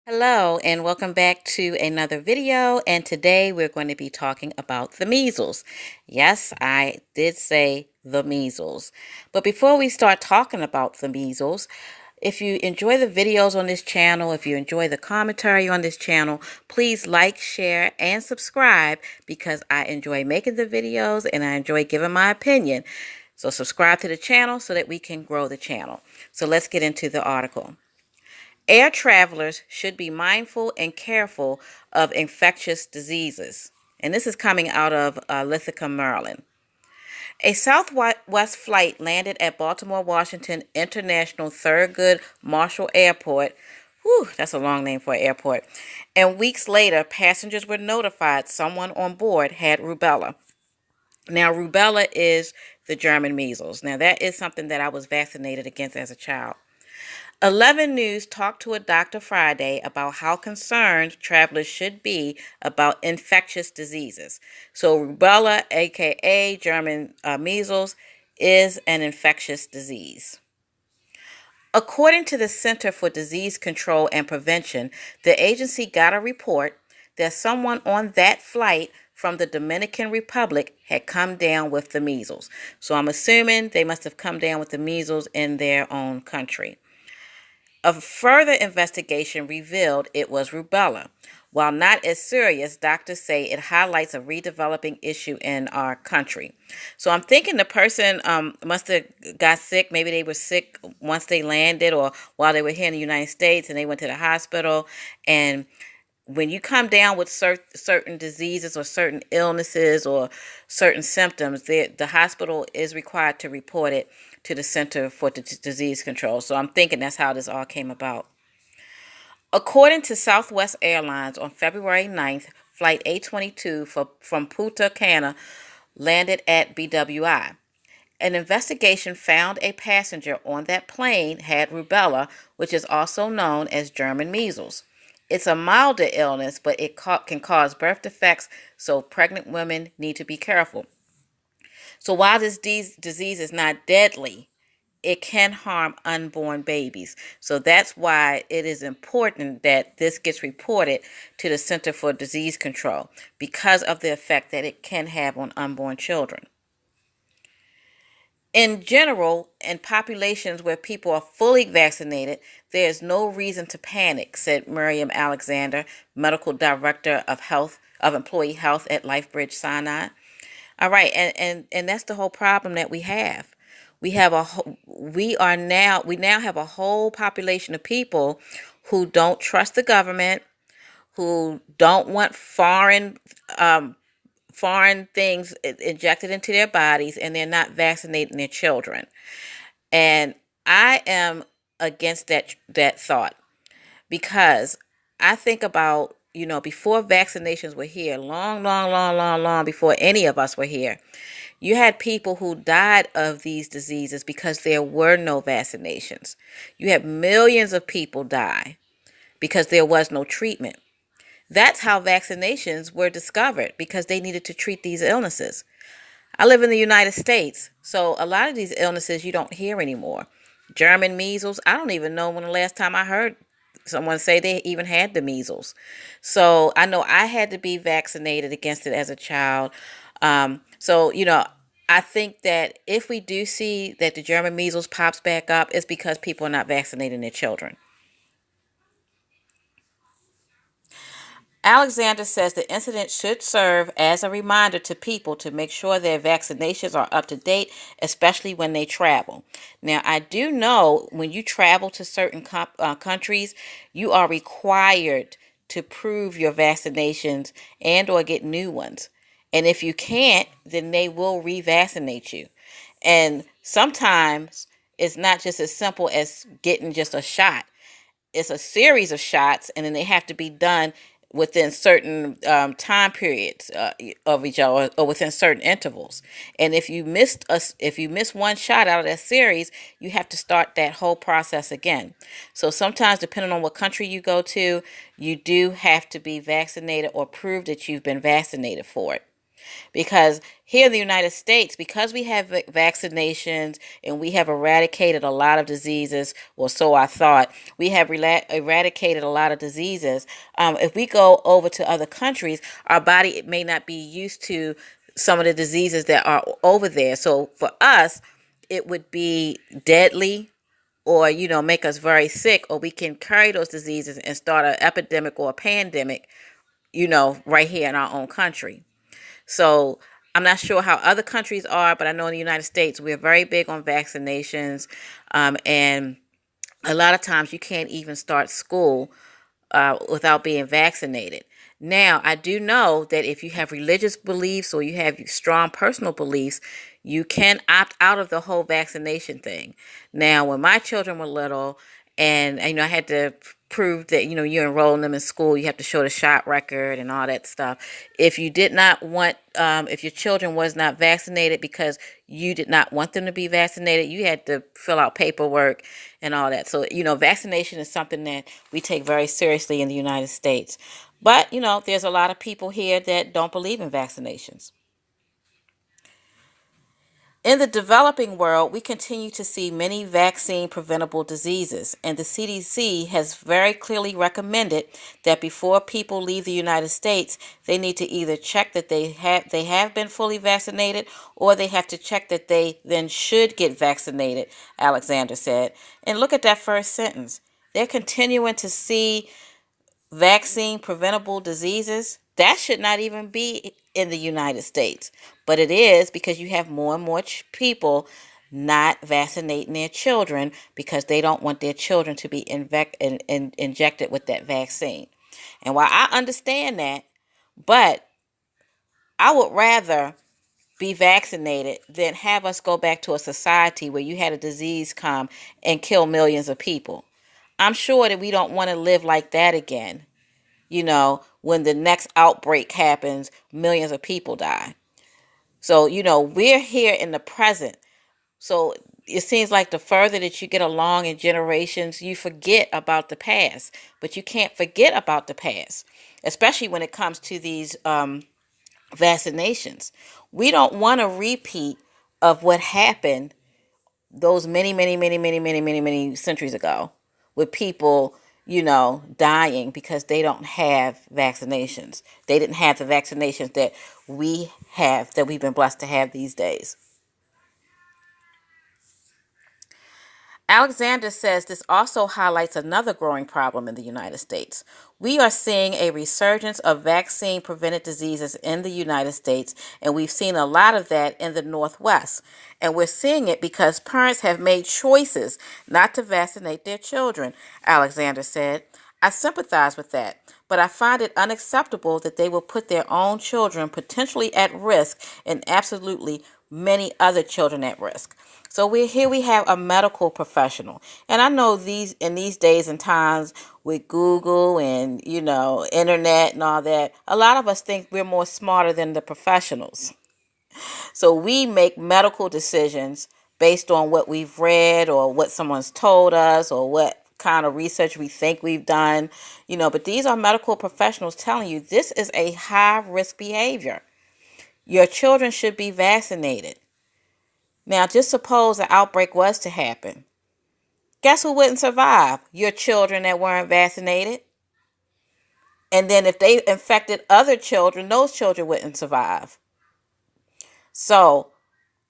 Hello and welcome back to another video, and today we're going to be talking about the measles. Yes, I did say the measles. But before we start talking about the measles, if you enjoy the videos on this channel, if you enjoy the commentary on this channel, please like, share, and subscribe because I enjoy making the videos and I enjoy giving my opinion. So subscribe to the channel so that we can grow the channel. So let's get into the article. Air travelers should be mindful and careful of infectious diseases. And this is coming out of Ithaca, Maryland. A Southwest flight landed at Baltimore, Washington International Thurgood Marshall Airport. Whew, that's a long name for an airport. And weeks later, passengers were notified someone on board had rubella. Now, rubella is the German measles. Now, that is something that I was vaccinated against as a child. 11 News talked to a doctor Friday about how concerned travelers should be about infectious diseases. So rubella, aka German measles, is an infectious disease. According to the Center for Disease Control and Prevention, the agency got a report that someone on that flight from the Dominican Republic had come down with the measles. So I'm assuming they must have come down with the measles in their own country. A further investigation revealed it was rubella. While not as serious, doctors say it highlights a redeveloping issue in our country. So I'm thinking the person must have got sick. Maybe they were sick once they landed or while they were here in the United States and they went to the hospital. And when you come down with certain diseases or certain illnesses or certain symptoms, the hospital is required to report it to the Center for Disease Control. So I'm thinking that's how this all came about. According to Southwest Airlines, on February 9th, Flight A22 from Punta Cana landed at BWI. An investigation found a passenger on that plane had rubella, which is also known as German measles. It's a milder illness, but it can cause birth defects, so pregnant women need to be careful. So while this disease is not deadly, it can harm unborn babies. So that's why it is important that this gets reported to the Center for Disease Control because of the effect that it can have on unborn children. In general, in populations where people are fully vaccinated, there is no reason to panic, said Miriam Alexander, medical director of employee health at LifeBridge Sinai. All right, and that's the whole problem that we have. We now have a whole population of people who don't trust the government, who don't want foreign things injected into their bodies, and they're not vaccinating their children. And I am against that thought because I think about, before vaccinations were here, long before any of us were here, you had people who died of these diseases because there were no vaccinations. You had millions of people die because there was no treatment. That's how vaccinations were discovered, because they needed to treat these illnesses. I live in the United States, so a lot of these illnesses you don't hear anymore. German measles, I don't even know when the last time I heard someone say they even had the measles. So I know I had to be vaccinated against it as a child. I think that if we do see that the German measles pops back up, it's because people are not vaccinating their children. Alexander says the incident should serve as a reminder to people to make sure their vaccinations are up to date, especially when they travel. Now, I do know when you travel to certain countries, you are required to prove your vaccinations and or get new ones. And if you can't, then they will revaccinate you. And sometimes it's not just as simple as getting just a shot. It's a series of shots, and then they have to be done within certain time periods of each other, or within certain intervals. And if you miss one shot out of that series, you have to start that whole process again. So sometimes, depending on what country you go to, you do have to be vaccinated or prove that you've been vaccinated for it. Because here in the United States, because we have vaccinations and we have eradicated a lot of diseases, or so I thought, we have eradicated a lot of diseases. If we go over to other countries, our body may not be used to some of the diseases that are over there. So for us, it would be deadly, or make us very sick, or we can carry those diseases and start an epidemic or a pandemic, right here in our own country. So I'm not sure how other countries are, but I know in the United States we're very big on vaccinations, and a lot of times you can't even start school without being vaccinated. Now, I do know that if you have religious beliefs or you have strong personal beliefs, you can opt out of the whole vaccination thing. Now, when my children were little, and I had to prove that you're enrolling them in school, you have to show the shot record and all that stuff. If you did not want, if your children was not vaccinated because you did not want them to be vaccinated, you had to fill out paperwork and all that. So vaccination is something that we take very seriously in the United States. But there's a lot of people here that don't believe in vaccinations. In the developing world, we continue to see many vaccine-preventable diseases, and the CDC has very clearly recommended that before people leave the United States, they need to either check that they have been fully vaccinated, or they have to check that they then should get vaccinated, Alexander said. And look at that first sentence. They're continuing to see vaccine preventable diseases. That should not even be in the United States, but it is, because you have more and more people not vaccinating their children because they don't want their children to be injected with that vaccine. And while I understand that, but I would rather be vaccinated than have us go back to a society where you had a disease come and kill millions of people. I'm sure that we don't want to live like that again. When the next outbreak happens, millions of people die. So, we're here in the present. So it seems like the further that you get along in generations, you forget about the past. But you can't forget about the past, especially when it comes to these vaccinations. We don't want a repeat of what happened those many, many, many, many, many, many, many centuries ago, with people, dying because they don't have vaccinations. They didn't have the vaccinations that we have, that we've been blessed to have these days. Alexander says this also highlights another growing problem in the United States. We are seeing a resurgence of vaccine-prevented diseases in the United States, and we've seen a lot of that in the Northwest. And we're seeing it because parents have made choices not to vaccinate their children, Alexander said. I sympathize with that, but I find it unacceptable that they will put their own children potentially at risk, and absolutely many other children at risk. So we have a medical professional. And I know in these days and times with Google and, internet and all that, a lot of us think we're more smarter than the professionals. So we make medical decisions based on what we've read or what someone's told us or what kind of research we think we've done, but these are medical professionals telling you this is a high risk behavior. Your children should be vaccinated. Now, just suppose an outbreak was to happen. Guess who wouldn't survive? Your children that weren't vaccinated. And then if they infected other children, those children wouldn't survive. So,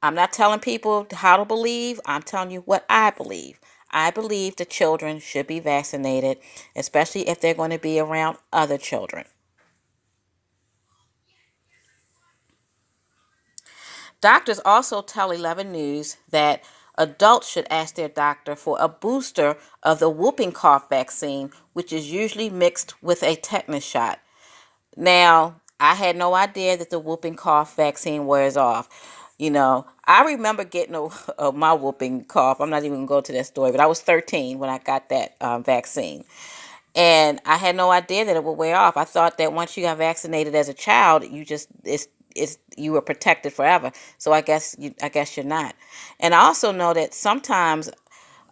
I'm not telling people how to believe. I'm telling you what I believe. I believe the children should be vaccinated, especially if they're going to be around other children. Doctors also tell 11 News that adults should ask their doctor for a booster of the whooping cough vaccine, which is usually mixed with a tetanus shot. Now, I had no idea that the whooping cough vaccine wears off. I remember getting my whooping cough. I'm not even going to go to that story, but I was 13 when I got that vaccine. And I had no idea that it would wear off. I thought that once you got vaccinated as a child, you were protected forever. So I guess you're not. And I also know that sometimes,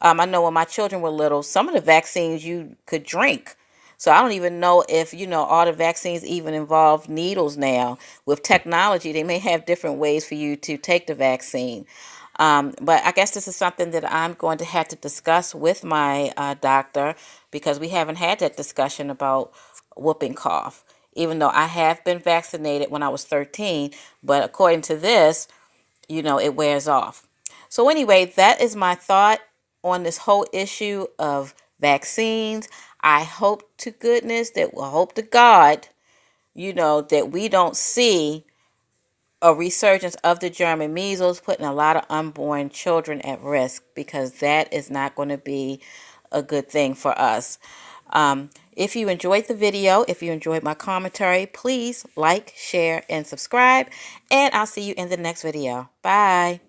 I know when my children were little, some of the vaccines you could drink. So I don't even know if, all the vaccines even involve needles now. With technology, they may have different ways for you to take the vaccine. But I guess this is something that I'm going to have to discuss with my doctor, because we haven't had that discussion about whooping cough, even though I have been vaccinated when I was 13. But according to this, it wears off. So anyway, that is my thought on this whole issue of vaccines. I hope to goodness hope to God, that we don't see a resurgence of the German measles, putting a lot of unborn children at risk, because that is not going to be a good thing for us. If you enjoyed the video, if you enjoyed my commentary, please like, share, and subscribe. And I'll see you in the next video. Bye.